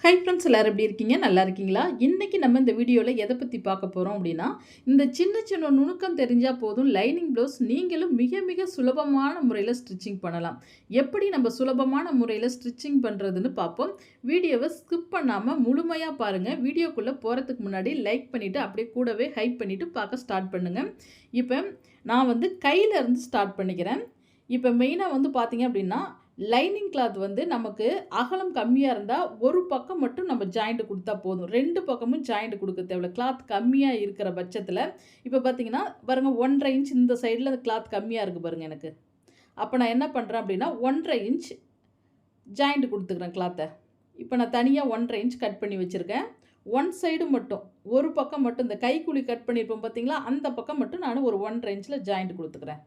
Hi friends, எல்லாரும் எப்படி இருக்கீங்க? நல்லா இருக்கீங்களா? இன்னைக்கு நம்ம இந்த வீடியோவில் எதை பற்றி பார்க்க போகிறோம் அப்படின்னா, இந்த சின்ன சின்ன நுணுக்கம் தெரிஞ்சால் போதும், லைனிங் ப்ளவுஸ் நீங்களும் மிக மிக சுலபமான முறையில் ஸ்டிச்சிங் பண்ணலாம். எப்படி நம்ம சுலபமான முறையில் ஸ்டிச்சிங் பண்ணுறதுன்னு பார்ப்போம். வீடியோவை ஸ்கிப் பண்ணாமல் முழுமையாக பாருங்கள். வீடியோக்குள்ளே போகிறதுக்கு முன்னாடி லைக் பண்ணிவிட்டு அப்படியே கூடவே ஹைப் பண்ணிவிட்டு பார்க்க ஸ்டார்ட் பண்ணுங்கள். இப்போ நான் கையில் இருந்து ஸ்டார்ட் பண்ணிக்கிறேன். இப்போ மெயினாக பார்த்தீங்க அப்படின்னா, லைனிங் கிளாத் நமக்கு அகலம் கம்மியாக இருந்தால் ஒரு பக்கம் மட்டும் நம்ம ஜாயிண்ட் கொடுத்தா போதும். 2 பக்கமும் ஜாயிண்ட் கொடுக்க தேவையில்ல. கிளாத் கம்மியாக இருக்கிற பட்சத்தில் இப்போ பார்த்தீங்கன்னா பாருங்கள், 1.5 இன்ச் இந்த சைடில் கிளாத் கம்மியாக இருக்குது பாருங்கள் எனக்கு. அப்போ நான் என்ன பண்ணுறேன் அப்படின்னா 1.5 இன்ச் ஜாயிண்ட் கொடுத்துக்கிறேன் கிளாத்தை. இப்போ நான் தனியாக 1.5 இன்ச் கட் பண்ணி வச்சுருக்கேன். ஒன் சைடு மட்டும் ஒரு பக்கம் மட்டும் இந்த கைக்குழி கட் பண்ணியிருப்போம் பார்த்தீங்களா, அந்த பக்கம் மட்டும் நான் ஒரு 1.5 இன்ச்சில் ஜாயிண்ட் கொடுத்துக்கிறேன்.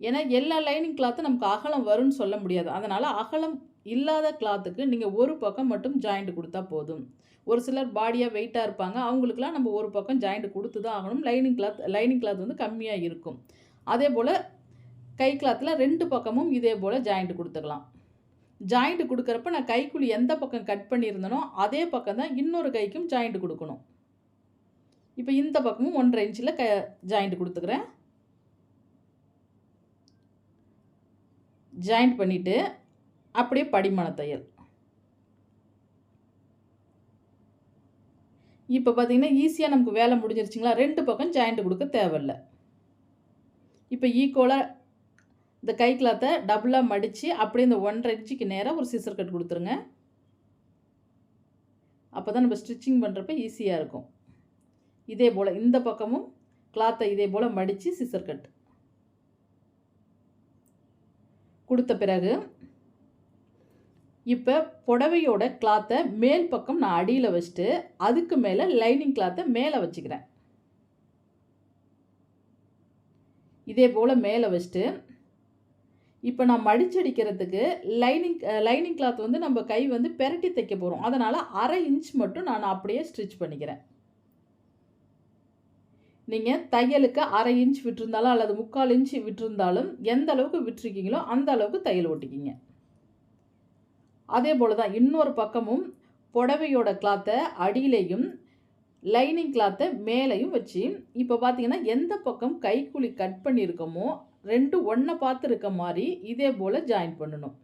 ஏன்னா எல்லா லைனிங் கிளாத்தும் நமக்கு அகலம் வரும்னு சொல்ல முடியாது. அதனால் அகலம் இல்லாத கிளாத்துக்கு நீங்கள் ஒரு பக்கம் மட்டும் ஜாயிண்ட் கொடுத்தா போதும். ஒரு சிலர் பாடியாக வெயிட்டாக இருப்பாங்க, அவங்களுக்குலாம் நம்ம ஒரு பக்கம் ஜாயிண்ட் கொடுத்து தான் ஆகணும். லைனிங் கிளாத் கம்மியாக இருக்கும். அதே போல் கை கிளாத்தில் 2 பக்கமும் இதே போல் ஜாயிண்ட் கொடுத்துக்கலாம். ஜாயிண்ட் கொடுக்குறப்ப நான் கைக்குழி எந்த பக்கம் கட் பண்ணியிருந்தனோ அதே பக்கம் தான் இன்னொரு கைக்கும் ஜாயிண்ட் கொடுக்கணும். இப்போ இந்த பக்கமும் 1.5 இன்ச்சில் ஜாயிண்ட் கொடுத்துக்கிறேன். ஜாயிண்ட் பண்ணிவிட்டு அப்படியே படிமான தையல். இப்போ பார்த்தீங்கன்னா ஈஸியாக நமக்கு வேலை முடிஞ்சிருச்சுங்களா. 2 பக்கம் ஜாயிண்ட் கொடுக்க தேவையில்லை. இப்போ ஈக்குவலாக இந்த கை கிளாத்தை டபுளாக மடித்து அப்படியே இந்த 1.5 இன்ச்சுக்கு நேராக ஒரு சிசர் கட் கொடுத்துருங்க. அப்போ தான் நம்ம ஸ்டிச்சிங் பண்ணுறப்ப ஈஸியாக இருக்கும். இதே போல் இந்த பக்கமும் கிளாத்தை இதே போல் மடித்து சிசர் கட் கொடுத்த பிறகு இப்போ புடவையோட கிளாத்தை மேல் பக்கம் நான் அடியில் வச்சுட்டு அதுக்கு மேலே லைனிங் கிளாத்தை மேலே வச்சுக்கிறேன். இதே போல் மேலே வச்சுட்டு இப்போ நான் மடிச்சடிக்கிறதுக்கு லைனிங் கிளாத் நம்ம கை பெரட்டி தைக்க போகிறோம். அதனால் 1/2 இன்ச் மட்டும் நான் அப்படியே ஸ்டிச் பண்ணிக்கிறேன். நீங்கள் தையலுக்கு 1/2 இன்ச் விட்டுருந்தாலும் அல்லது 3/4 இன்ச் விட்டுருந்தாலும் எந்த அளவுக்கு விட்டுருக்கீங்களோ அந்த அளவுக்கு தையல் ஓட்டிக்கிங்க. அதே போல் தான் இன்னொரு பக்கமும் புடவையோட கிளாத்தை அடியிலையும் லைனிங் கிளாத்தை மேலையும் வச்சு இப்போ பார்த்தீங்கன்னா எந்த பக்கம் கைக்குழி கட் பண்ணியிருக்கோமோ 2 ஒன்றை பார்த்து இருக்க மாதிரி இதே போல் ஜாயின் பண்ணணும்.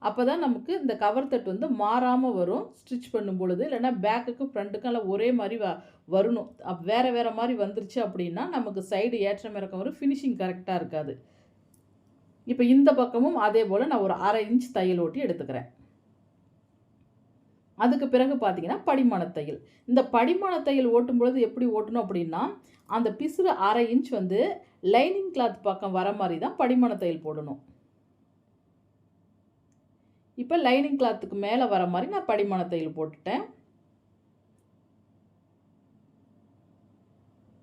அப்போ தான் நமக்கு இந்த கவர் தட்டு மாறாமல் வரும் ஸ்டிச் பண்ணும் பொழுது. இல்லைன்னா பேக்குக்கும் ஃப்ரண்ட்டுக்கும் எல்லாம் ஒரே மாதிரி வரணும். வேறு மாதிரி வந்துருச்சு அப்படின்னா நமக்கு சைடு ஏற்றம் இறக்கம் வரும், ஃபினிஷிங் கரெக்டாக இருக்காது. இப்போ இந்த பக்கமும் அதே போல் நான் ஒரு 1/2 இன்ச் தையல் ஓட்டி எடுத்துக்கிறேன். அதுக்கு பிறகு பார்த்தீங்கன்னா படிமான தையல். இந்த படிமான தையல் ஓட்டும் பொழுது எப்படி ஓட்டணும் அப்படின்னா, அந்த பிசுறு 1/2 இன்ச் லைனிங் கிளாத் பக்கம் வர மாதிரி தான் படிமான தையல் போடணும். இப்போ லைனிங் கிளாத்துக்கு மேலே வர மாதிரி நான் படிமான தையல் போட்டுட்டேன்.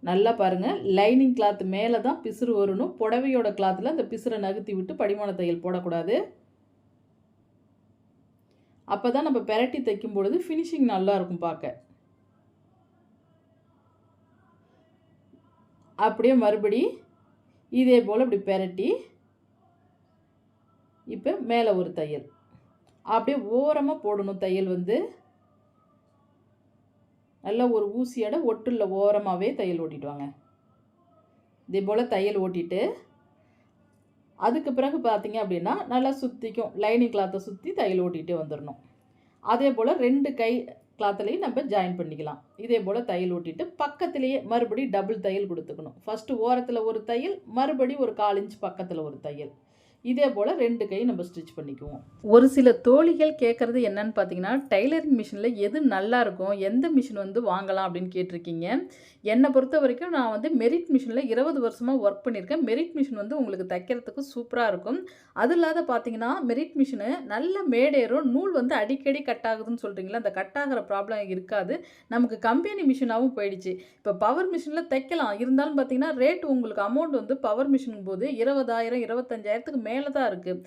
நல்லா பாருங்கள், லைனிங் கிளாத் மேலே தான் பிசுறு வரணும். புடவையோட கிளாத்தில் அந்த பிசுரை நகர்த்தி விட்டு படிமான தையல் போடக்கூடாது. அப்போ தான் நம்ம பெரட்டி தைக்கும் பொழுது ஃபினிஷிங் நல்லா இருக்கும் பார்க்க. அப்படியே மறுபடி இதே போல் இப்படி பெரட்டி இப்போ மேலே ஒரு தையல் அப்படியே ஓரமாக போடணும். தையல் நல்லா ஒரு ஊசியோட ஒட்டுள்ள ஓரமாகவே தையல் ஓட்டிட்டு வாங்க. இதே போல் தையல் ஓட்டிட்டு அதுக்கு பிறகு பார்த்தீங்க அப்படின்னா நல்லா சுற்றிக்கும். லைனிங் கிளாத்தை சுற்றி தையல் ஓட்டிகிட்டே வந்துடணும். அதே போல் 2 கை கிளாத்துலேயும் நம்ம ஜாயின் பண்ணிக்கலாம். இதே போல் தையல் ஓட்டிட்டு பக்கத்துலேயே மறுபடி டபுள் தையல் கொடுத்துக்கணும். ஃபஸ்ட்டு ஓரத்தில் ஒரு தையல், மறுபடி ஒரு 1/4 இன்ச் பக்கத்தில் ஒரு தையல். இதே போல் 2 கை நம்ம ஸ்டிச் பண்ணிக்குவோம். ஒரு சில தோழிகள் கேட்குறது என்னன்னு பார்த்தீங்கன்னா, டைலரிங் மிஷினில் எது நல்லா இருக்கும், எந்த மிஷின் வாங்கலாம் அப்படின்னு கேட்டிருக்கீங்க. என்னை பொறுத்த வரைக்கும் நான் மெரிட் மிஷினில் 20 வருஷமாக ஒர்க் பண்ணியிருக்கேன். மெரிட் மிஷின் உங்களுக்கு தைக்கிறதுக்கு சூப்பராக இருக்கும். அது இல்லாத பார்த்தீங்கன்னா மெரிட் மிஷினு நல்ல மேடேறும். நூல் அடிக்கடி கட் ஆகுதுன்னு சொல்கிறீங்களா, அந்த கட் ஆகிற ப்ராப்ளம் இருக்காது. நமக்கு கம்பெனி மிஷினாகவும் போயிடுச்சு. இப்போ பவர் மிஷினில் தைக்கலாம், இருந்தாலும் பார்த்தீங்கன்னா ரேட் உங்களுக்கு அமௌண்ட் பவர் மிஷின் போது 20,000 25,000க்கு மேலே தான் இருக்குது.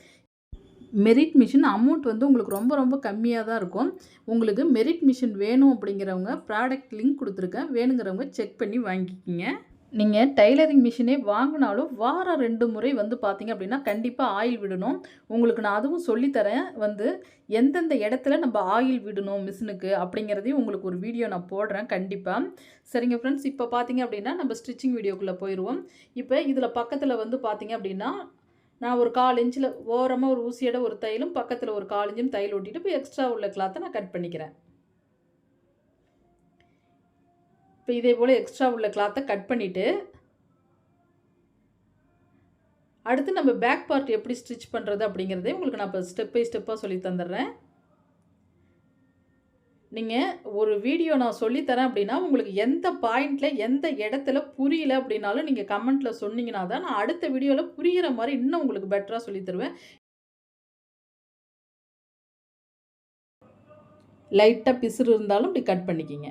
மெரிட் மிஷின் அமௌண்ட் உங்களுக்கு ரொம்ப ரொம்ப கம்மியாக தான் இருக்கும். உங்களுக்கு மெரிட் மிஷின் வேணும் அப்படிங்கிறவங்க ப்ராடக்ட் லிங்க் கொடுத்துருக்கேன், வேணுங்கிறவங்க செக் பண்ணி வாங்கிக்கிங்க. நீங்க டைலரிங் மிஷினே வாங்குனாலும், வாரம் 2 முறை வந்து பார்த்தீங்க அப்படின்னா, கண்டிப்பா ஆயில் விடணும். உங்களுக்கு நான் அதுவும் சொல்லி தரேன். எந்தெந்த இடத்துல நம்ப ஆயில் விடணும் மிஷினுக்கு அப்படிங்கிறதையும் உங்களுக்கு ஒரு வீடியோ நான் போடுறேன் கண்டிப்பா. சரிங்க ஃப்ரெண்ட்ஸ், இப்ப பார்த்தீங்க அப்படின்னா, நம்ம ஸ்டிச்சிங் வீடியோக்குள்ள போயிருவோம். இப்ப இதுல பக்கத்துல வந்து பார்த்தீங்க அப்படின்னா, நான் ஒரு 1/4 இன்ச்சுல ஓரமா ஒரு ஊசியோட ஒரு தையலும், பக்கத்துல ஒரு 1/4 இன்ச்சும் தையல் ஒட்டிட்டு, இப்ப எக்ஸ்ட்ரா உள்ள கிளாத்த நான் கட் பண்ணிக்கிறேன். இப்ப இதே போல எக்ஸ்ட்ரா உள்ள கிளாத்த கட் பண்ணிட்டு அடுத்து நம்ம பேக் பார்ட் எப்படி ஸ்டிச் பண்ணுறது அப்படிங்கிறதே உங்களுக்கு நான் இப்போ ஸ்டெப் பை ஸ்டெப்பாக சொல்லி தந்துடுறேன். நீங்கள் ஒரு வீடியோ நான் சொல்லி தரேன் அப்படின்னா உங்களுக்கு எந்த பாயிண்டில் எந்த இடத்துல புரியல அப்படின்னாலும் நீங்கள் கமெண்ட்டில் சொன்னீங்கன்னா தான் நான் அடுத்த வீடியோவில் புரிகிற மாதிரி இன்னும் உங்களுக்கு பெட்டராக சொல்லி தருவேன். லைட்டாக பிசுறு இருந்தாலும் இப்படி கட் பண்ணிக்கிங்க.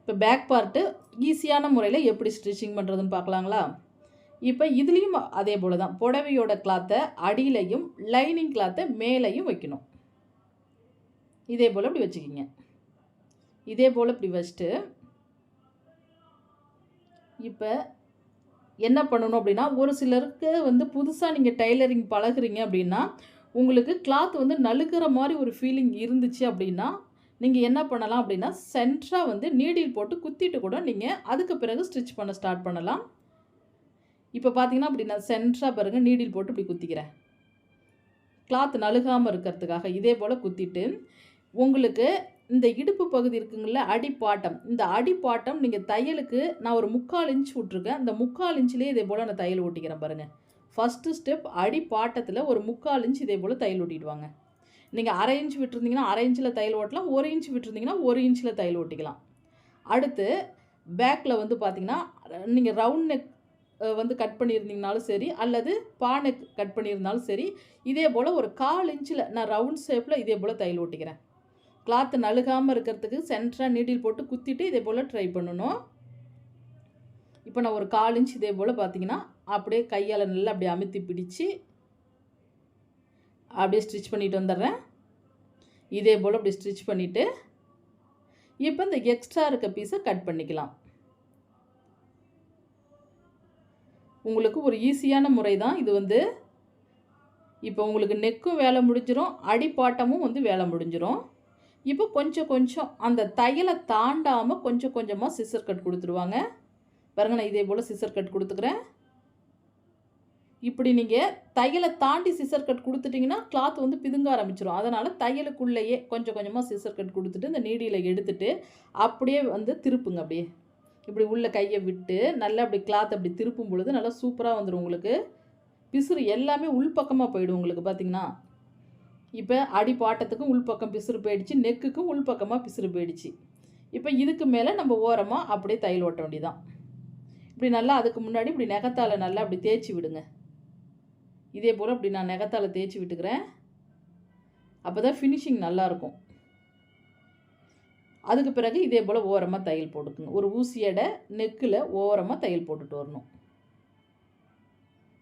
இப்போ பேக் பார்ட்டு ஈஸியான முறையில் எப்படி ஸ்டிச்சிங் பண்ணுறதுன்னு பார்க்கலாங்களா? இப்போ இதுலேயும் அதே போல் தான் புடவையோட கிளாத்தை அடியிலையும் லைனிங் கிளாத்தை மேலேயும் வைக்கணும். இதே போல் இப்படி வச்சுக்கிங்க. இதே போல் இப்படி வச்சுட்டு இப்போ என்ன பண்ணணும் அப்படின்னா, ஒரு சிலருக்கு புதுசாக நீங்கள் டைலரிங் பழகுறீங்க அப்படின்னா, உங்களுக்கு கிளாத் நழுக்கிற மாதிரி ஒரு ஃபீலிங் இருந்துச்சு அப்படின்னா, நீங்கள் என்ன பண்ணலாம் அப்படின்னா, சென்டராக நீடில் போட்டு குத்திட்டு கூட நீங்கள் அதுக்கு பிறகு ஸ்டிச் பண்ண ஸ்டார்ட் பண்ணலாம். இப்போ பார்த்தீங்கன்னா, அப்படி நான் சென்டராக பாருங்கள் நீடில் போட்டு இப்படி குத்திக்கிறேன். கிளாத் நழுகாமல் இருக்கிறதுக்காக இதே போல் குத்திட்டு, உங்களுக்கு இந்த இடுப்பு பகுதி இருக்குங்கள்ல அடிப்பாட்டம், இந்த அடிப்பாட்டம் நீங்கள் தையலுக்கு நான் ஒரு 3/4 இன்ச் விட்ருக்கேன். அந்த 3/4 இன்ச்லேயே இதே போல் நான் தையல் ஓட்டிக்கிறேன் பாருங்கள். ஃபஸ்ட்டு ஸ்டெப் அடிப்பாட்டத்தில் ஒரு 3/4 இன்ச் இதே போல் தையல் ஓட்டிடுவாங்க. நீங்கள் 1/2 இன்ச் விட்டுருந்தீங்கன்னா 1/2 இன்ச்சில் தையல் ஓட்டலாம். 1 இன்ச் விட்டுருந்தீங்கன்னா 1 இன்ச்சில் தையல் ஓட்டிக்கலாம். அடுத்து பேக்கில் பார்த்தீங்கன்னா, நீங்கள் ரவுண்ட் நெக் கட் பண்ணியிருந்தீங்கனாலும் சரி, அல்லது பா நெக் கட் பண்ணியிருந்தாலும் சரி, இதே போல் ஒரு 1/4 இன்ச்சில் நான் ரவுண்ட் ஷேப்பில் இதே போல் தையல் ஓட்டிக்கிறேன். கிளாத் நழுகாமல் இருக்கிறதுக்கு சென்டராக நீடில் போட்டு குத்திட்டு இதே போல் ட்ரை பண்ணணும். இப்போ நான் ஒரு 1/4 இன்ச் இதே போல் பார்த்தீங்கன்னா, அப்படியே கையால் நல்லா அப்படியே அமுத்தி பிடிச்சு அப்படியே ஸ்டிச் பண்ணிட்டு வந்துடுறேன். இதே போல் அப்படி ஸ்டிச் பண்ணிவிட்டு இப்போ இந்த எக்ஸ்ட்ரா இருக்க பீஸை கட் பண்ணிக்கலாம். உங்களுக்கு ஒரு ஈஸியான முறை தான் இது. இப்போ உங்களுக்கு நெக்கும் வேலை முடிஞ்சிடும், அடிப்பாட்டமும் வேலை முடிஞ்சிடும். இப்போ கொஞ்சம் அந்த தையலை தாண்டாமல் கொஞ்சம் கொஞ்சமாக சிசர் கட் கொடுத்துருவாங்க. பாருங்க, நான் இதே போல் சிசர் கட் கொடுத்துக்கிறேன். இப்படி நீங்கள் தையலை தாண்டி சிசர் கட் கொடுத்துட்டிங்கன்னா கிளாத் பிதுங்க ஆரம்பிச்சிடும். அதனால் தையலுக்குள்ளேயே கொஞ்சம் கொஞ்சமாக சிசர் கட் கொடுத்துட்டு இந்த நீடியில் எடுத்துட்டு அப்படியே திருப்புங்க. அப்படியே இப்படி உள்ள கையை விட்டு நல்லா அப்படி கிளாத் அப்படி திருப்பும் பொழுது நல்லா சூப்பராக வந்துடும். உங்களுக்கு பிசுறு எல்லாமே உள்பக்கமாக போயிடும். உங்களுக்கு பார்த்திங்கன்னா இப்போ அடிப்பாட்டத்துக்கும் உள்பக்கம் பிசுறு போயிடுச்சு, நெக்குக்கும் உள்பக்கமாக பிசுறு போயிடுச்சு. இப்போ இதுக்கு மேலே நம்ம ஓரமாக அப்படியே தையல் ஓட்ட வேண்டியதான். இப்படி நல்லா அதுக்கு முன்னாடி இப்படி நெகத்தால் நல்லா அப்படி தேய்ச்சி விடுங்க. இதே போல் இப்படி நான் நெகத்தால் தேய்ச்சி விட்டுக்கிறேன். அப்போ தான் ஃபினிஷிங் நல்லாயிருக்கும். அதுக்கு பிறகு இதே போல் ஓரமாக தையல் போட்டுக்குங்க. ஒரு ஊசியடை நெக்கில் ஓரமாக தையல் போட்டுட்டு வரணும்.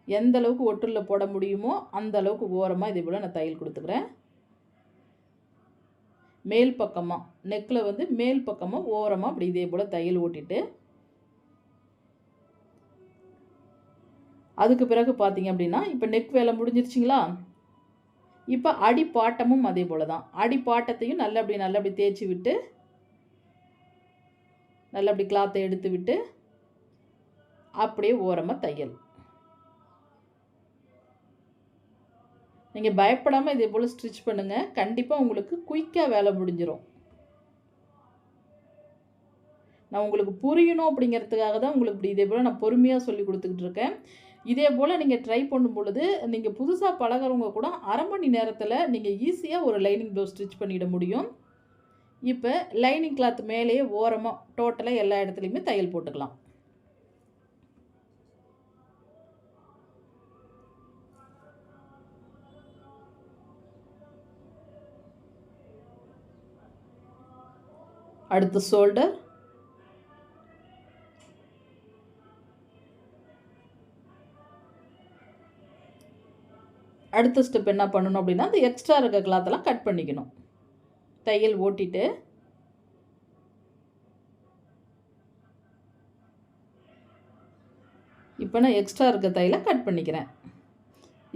எந்த அளவுக்கு ஒட்டுல போட முடியுமோ அந்த அளவுக்கு ஓரமாக இதே போல் நான் தையல் கொடுத்துக்கிறேன். மேல் பக்கமாக நெக்கில் மேல் பக்கமாக ஓரமாக அப்படி இதே போல் தையல் ஓட்டிட்டு அதுக்கு பிறகு பார்த்தீங்க அப்படின்னா, இப்போ நெக் வேலை முடிஞ்சிருச்சிங்களா? இப்போ அடிப்பாட்டமும் அதே போல் தான். அடிப்பாட்டத்தையும் நல்லா அப்படி தேய்ச்சி விட்டு நல்லா அப்படி கிளாத்தை எடுத்து விட்டு அப்படியே ஓரமாக தையல். நீங்கள் பயப்படாமல் இதே போல் ஸ்டிச் பண்ணுங்கள். கண்டிப்பாக உங்களுக்கு குயிக்காக வேலை முடிஞ்சிடும். நான் உங்களுக்கு புரியணும் அப்படிங்கிறதுக்காக தான் உங்களுக்கு இப்படி இதே போல் நான் பொறுமையாக சொல்லி கொடுத்துக்கிட்டு இருக்கேன். இதே போல் நீங்கள் ட்ரை பண்ணும் பொழுது நீங்கள் புதுசாக பழகிறவங்க கூட 1/2 மணி நேரத்தில் நீங்கள் ஈஸியாக ஒரு லைனிங் ப்ளவுஸ் ஸ்டிச் பண்ணிட முடியும். இப்போ லைனிங் கிளாத் மேலேயே ஓரமாக டோட்டலாக எல்லா இடத்துலையுமே தையல் போட்டுக்கலாம். அடுத்து ஷோல்டர், அடுத்த ஸ்டெப் என்ன பண்ணணும் அப்படின்னா, அந்த எக்ஸ்ட்ரா இருக்க கிளாத்தெல்லாம் கட் பண்ணிக்கணும். தையல் ஓட்டிட்டு இப்போ நான் எக்ஸ்ட்ரா இருக்க தையலை கட் பண்ணிக்கிறேன்.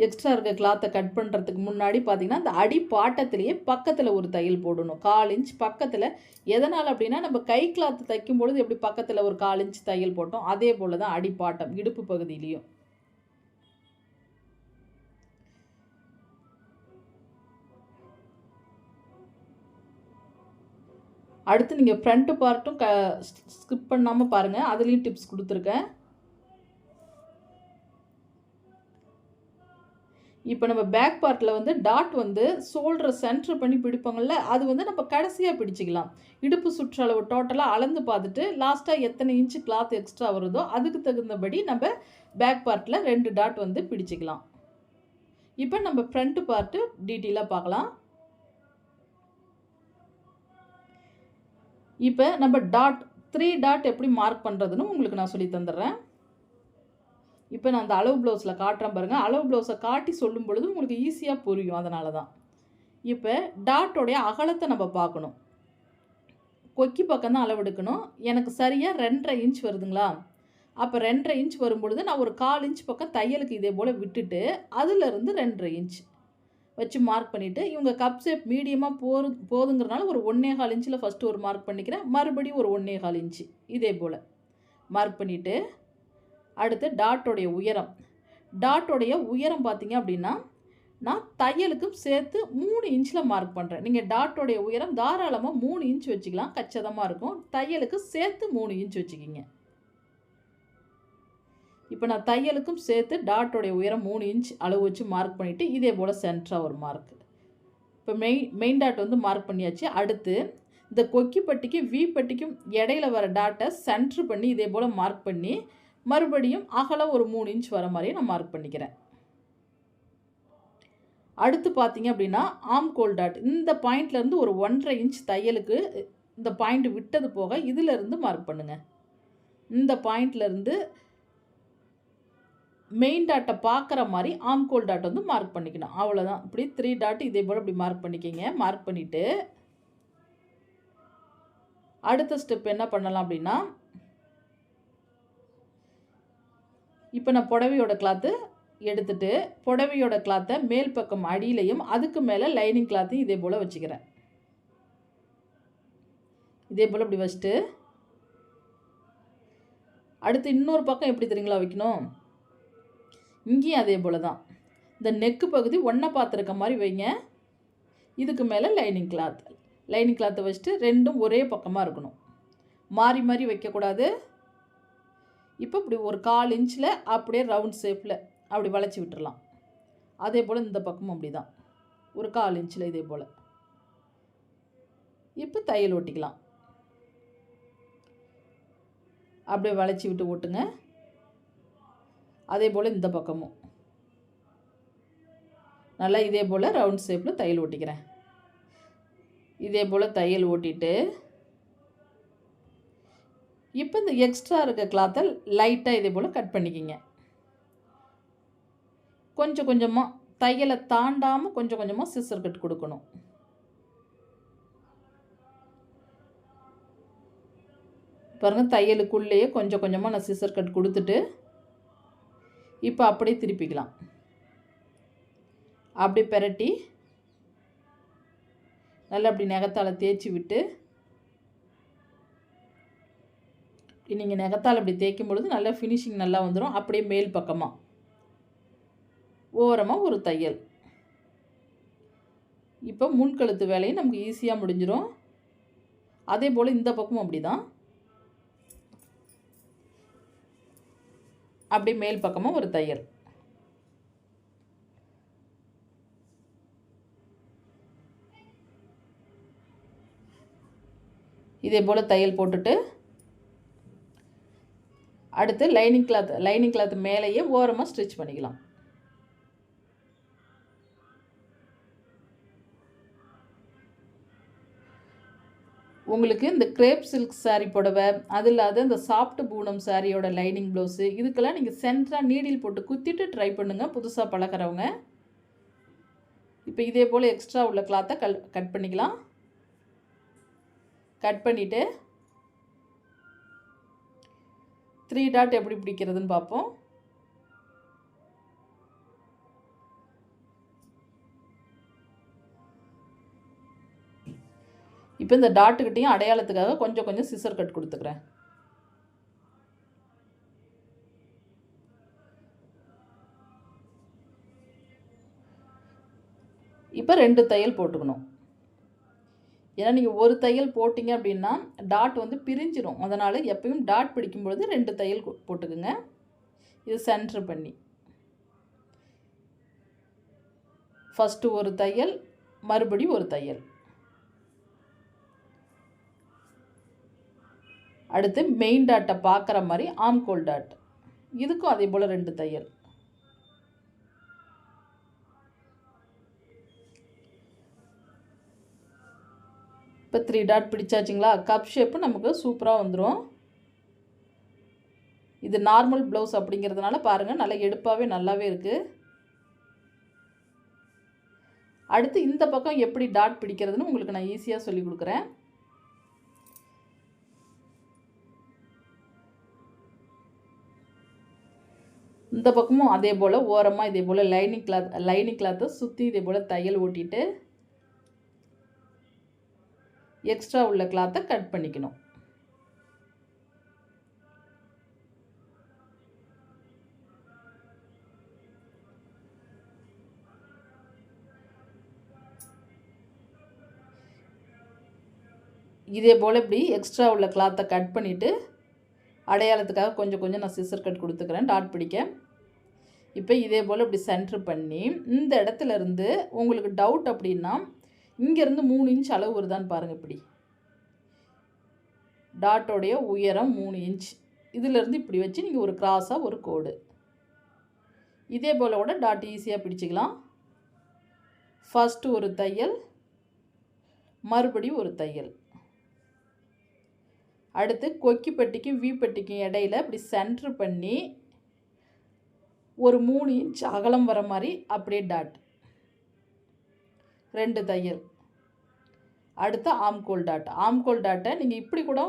எக்ஸ்ட்ரா இருக்க கிளாத்தை கட் பண்ணுறதுக்கு முன்னாடி பார்த்திங்கன்னா அந்த அடி பாட்டத்திலேயே பக்கத்தில் ஒரு தையல் போடணும். 1/4 இன்ச் பக்கத்தில். எதனால் அப்படின்னா நம்ம கை கிளாத்து தைக்கும் பொழுது எப்படி பக்கத்தில் ஒரு 1/4 இன்ச் தையல் போட்டோம், அதே போல் தான் அடிப்பாட்டம் இடுப்பு பகுதியிலையும். அடுத்து நீங்கள் ஃப்ரண்ட்டு பார்ட்டும் ஸ்கிப் பண்ணாமல் பாருங்கள், அதுலேயும் டிப்ஸ் கொடுத்துருக்கேன். இப்போ நம்ம பேக் பார்ட்டில் வந்து டாட் வந்து ஷோல்டரை சென்டர் பண்ணி பிடிப்பாங்கள்ல, அது வந்து நம்ம கடைசியாக பிடிச்சிக்கலாம். இடுப்பு சுற்றளவு டோட்டலாக அளந்து பார்த்துட்டு லாஸ்ட்டாக எத்தனை இன்ச்சு கிளாத் எக்ஸ்ட்ரா வருதோ அதுக்கு தகுந்தபடி நம்ம பேக் பார்ட்டில் 2 டாட் வந்து பிடிச்சிக்கலாம். இப்போ நம்ம ஃப்ரண்ட்டு பார்ட்டு டீட்டெயிலாக பார்க்கலாம். இப்போ நம்ம 3 டாட் எப்படி மார்க் பண்ணுறதுன்னு உங்களுக்கு நான் சொல்லி தந்துடுறேன். இப்போ நான் அந்த அளவு ப்ளவுஸில் காட்டுறேன் பாருங்கள். அளவு ப்ளவுஸை காட்டி சொல்லும் பொழுது உங்களுக்கு ஈஸியாக புரியும், அதனால தான். இப்போ டாட்டோடைய அகலத்தை நம்ம பார்க்கணும். கொக்கி பக்கம் தான் அளவெடுக்கணும். எனக்கு சரியாக 2.5 இன்ச் வருதுங்களா? அப்போ 2.5 இன்ச் வரும்பொழுது நான் ஒரு 1/4 இன்ச் பக்கம் தையலுக்கு இதே போல் விட்டுட்டு அதிலிருந்து 2.5 இன்ச் வச்சு மார்க் பண்ணிவிட்டு, இவங்க கப் ஷேப் மீடியமாக போதுங்கிறனால ஒரு 1.25 இன்ச்சில் ஃபஸ்ட்டு ஒரு மார்க் பண்ணிக்கிறேன். மறுபடியும் ஒரு 1.25 இன்ச்சு இதே போல் மார்க் பண்ணிவிட்டு, அடுத்து டாட்டோடைய உயரம். டாட்டோடைய உயரம் பார்த்திங்க அப்படின்னா நான் தையலுக்கும் சேர்த்து 3 இன்ச்சில் மார்க் பண்ணுறேன். நீங்கள் டாட்டோடைய உயரம் தாராளமாக 3 இன்ச் வச்சுக்கலாம், கச்சிதமாக இருக்கும். தையலுக்கு சேர்த்து 3 இன்ச் வச்சுக்கிங்க. இப்போ நான் தையலுக்கும் சேர்த்து டாட்டோடைய உயரம் 3 இன்ச் அளவு வச்சு மார்க் பண்ணிவிட்டு இதே போல் சென்டராக ஒரு மார்க். இப்போ மெயின் டாட் வந்து மார்க் பண்ணியாச்சு. அடுத்து இந்த கொக்கி பட்டிக்கு வி பட்டிக்கும் இடையில வர டாட்டை சென்ட்ரு பண்ணி இதே போல் மார்க் பண்ணி மறுபடியும் அகலம் ஒரு 3 இன்ச் வர மாதிரி நான் மார்க் பண்ணிக்கிறேன். அடுத்து பார்த்தீங்க அப்படின்னா ஆம்கோல் டாட். இந்த பாயிண்ட்லேருந்து ஒரு 1.5 இன்ச் தையலுக்கு இந்த பாயிண்ட் விட்டது போக இதிலேருந்து மார்க் பண்ணுங்கள். இந்த பாயிண்ட்லேருந்து மெயின் டாட்டை பார்க்குற மாதிரி ஆம்கோல் டாட் வந்து மார்க் பண்ணிக்கணும். அவ்வளோதான். இப்படி 3 டாட் இதே போல் இப்படி மார்க் பண்ணிக்கிங்க. மார்க் பண்ணிவிட்டு அடுத்த ஸ்டெப் என்ன பண்ணலாம் அப்படின்னா, இப்போ நான் புடவையோட கிளாத்து எடுத்துட்டு புடவையோட கிளாத்தை மேல் பக்கம் அடியிலையும் அதுக்கு மேலே லைனிங் கிளாத்தையும் இதே போல் வச்சுக்கிறேன். இதே போல் இப்படி வச்சுட்டு அடுத்து இன்னொரு பக்கம் எப்படி தெரியுங்களா வைக்கணும்? இங்கேயும் அதே போல் தான். இந்த நெக்கு பகுதி ஒன்றை பார்த்துருக்க மாதிரி வைங்க. இதுக்கு மேலே லைனிங் கிளாத்தை வச்சுட்டு ரெண்டும் ஒரே பக்கமாக இருக்கணும். மாறி மாறி வைக்கக்கூடாது. இப்போ இப்படி ஒரு 1/4 இன்ச்சில் அப்படியே ரவுண்ட் ஷேப்பில் அப்படி வளைச்சி விட்டுறலாம். அதே போல் இந்த பக்கமும் அப்படி தான், ஒரு 1/4 இன்ச்சில் இதே போல். இப்போ தையல் ஓட்டிக்கலாம். அப்படியே வளைச்சி விட்டு ஓட்டுங்க. அதே போல் இந்த பக்கமும் நல்லா இதே போல் ரவுண்ட் ஷேப்பில் தையல் ஓட்டிக்கிறேன். இதே போல் தையல் ஓட்டிட்டு இப்போ இந்த எக்ஸ்ட்ரா இருக்க கிளாத்தை லைட்டாக இதே போல் கட் பண்ணிக்கிங்க. கொஞ்சம் கொஞ்சமாக தையலை தாண்டாமல் கொஞ்சம் கொஞ்சமாக சிசர் கட் கொடுக்கணும். பாருங்கள், தையலுக்குள்ளேயே கொஞ்சம் கொஞ்சமாக நான் சிசர் கட் கொடுத்துட்டு இப்போ அப்படியே திருப்பிக்கலாம். அப்படி பெரட்டி நல்லா அப்படி நகத்தால் தேய்ச்சி விட்டு, நீங்கள் நகத்தால் அப்படி தேய்க்கும் பொழுது நல்லா ஃபினிஷிங் நல்லா வந்துடும். அப்படியே மேல் பக்கமாக ஓரமாக ஒரு தையல். இப்போ முன்கழுத்து வேலையும் நமக்கு ஈஸியாக முடிஞ்சிடும். அதே போல் இந்த பக்கமும் அப்படி தான். அப்படியே மேல் பக்கமாக ஒரு தையல். இதே போல் தையல் போட்டுட்டு அடுத்து லைனிங் கிளாத் மேலேயே ஓரமாக ஸ்டிச் பண்ணிக்கலாம். உங்களுக்கு இந்த கிரேப் சில்க் சாரீ புடவை, அது இல்லாத இந்த சாஃப்ட் பூனம் சாரியோட லைனிங் ப்ளவுஸு, இதுக்கெல்லாம் நீங்கள் சென்டராக நீடில் போட்டு குத்திட்டு ட்ரை பண்ணுங்கள், புதுசாக பழகிறவங்க. இப்போ இதே போல் எக்ஸ்ட்ரா உள்ள கிளாத்தை கட் பண்ணிக்கலாம். கட் பண்ணிவிட்டு 3 டாட் எப்படி பிடிக்கிறதுன்னு பார்ப்போம். இப்போ இந்த டாட்டுக்கிட்டையும் அடையாளத்துக்காக கொஞ்சம் கொஞ்சம் சிசர் கட் கொடுத்துக்கிறேன். இப்போ 2 தையல் போட்டுக்கணும். ஏன்னா நீங்கள் ஒரு தையல் போட்டிங்க அப்படின்னா டாட் வந்து பிரிஞ்சிடும். அதனால் எப்பயும் டாட் பிடிக்கும்பொழுது 2 தையல் போட்டுக்குங்க. இது சென்டர் பண்ணி ஃபஸ்ட்டு ஒரு தையல், மறுபடி ஒரு தையல். அடுத்து மெயின் டாட்டை பார்க்குற மாதிரி ஆம்கோல் டாட், இதுக்கும் அதே போல் 2 தையல். இப்போ 3 டாட் பிடிச்சாச்சுங்களா? கப் ஷேப்பு நமக்கு சூப்பராக வந்துடும். இது நார்மல் ப்ளவுஸ் அப்படிங்கிறதுனால பாருங்கள் நல்லா எடுப்பாகவே நல்லாவே இருக்குது. அடுத்து இந்த பக்கம் எப்படி டாட் பிடிக்கிறதுன்னு உங்களுக்கு நான் ஈஸியாக சொல்லி கொடுக்குறேன். இந்த பக்கமும் அதே போல் ஓரமாக இதே போல் லைனிங் கிளாத்தை சுற்றி இதே போல் தையல் ஓட்டிட்டு எக்ஸ்ட்ரா உள்ள கிளாத்தை கட் பண்ணிக்கணும். இதே போல் இப்படி எக்ஸ்ட்ரா உள்ள கிளாத்தை கட் பண்ணிவிட்டு அடையாளத்துக்காக கொஞ்சம் கொஞ்சம் நான் சிசர் கட் கொடுத்துக்கிறேன் டாட் பிடிக்க. இப்போ இதே போல் இப்படி சென்ட்ரு பண்ணி இந்த இடத்துல இருந்து உங்களுக்கு டவுட் அப்படின்னா இங்கேருந்து 3 இன்ச் அளவு வருதான்னு பாருங்கள். இப்படி டாட்டோடைய உயரம் 3 இன்ச், இதிலேருந்து இப்படி வச்சு நீங்கள் ஒரு கிராஸாக ஒரு கோடு இதே போல் கூட டாட் ஈஸியாக பிடிச்சிக்கலாம். ஃபஸ்ட்டு ஒரு தையல், மறுபடியும் ஒரு தையல். அடுத்து கொக்கி பட்டிக்கும் வி பட்டிக்கும் இடையில இப்படி சென்ட்ரு பண்ணி ஒரு 3 இன்ச் அகலம் வர மாதிரி அப்படியே டாட், 2 தையல். அடுத்து ஆம்கோல் டாட். ஆம்கோல் டாட்டை நீங்கள் இப்படி கூட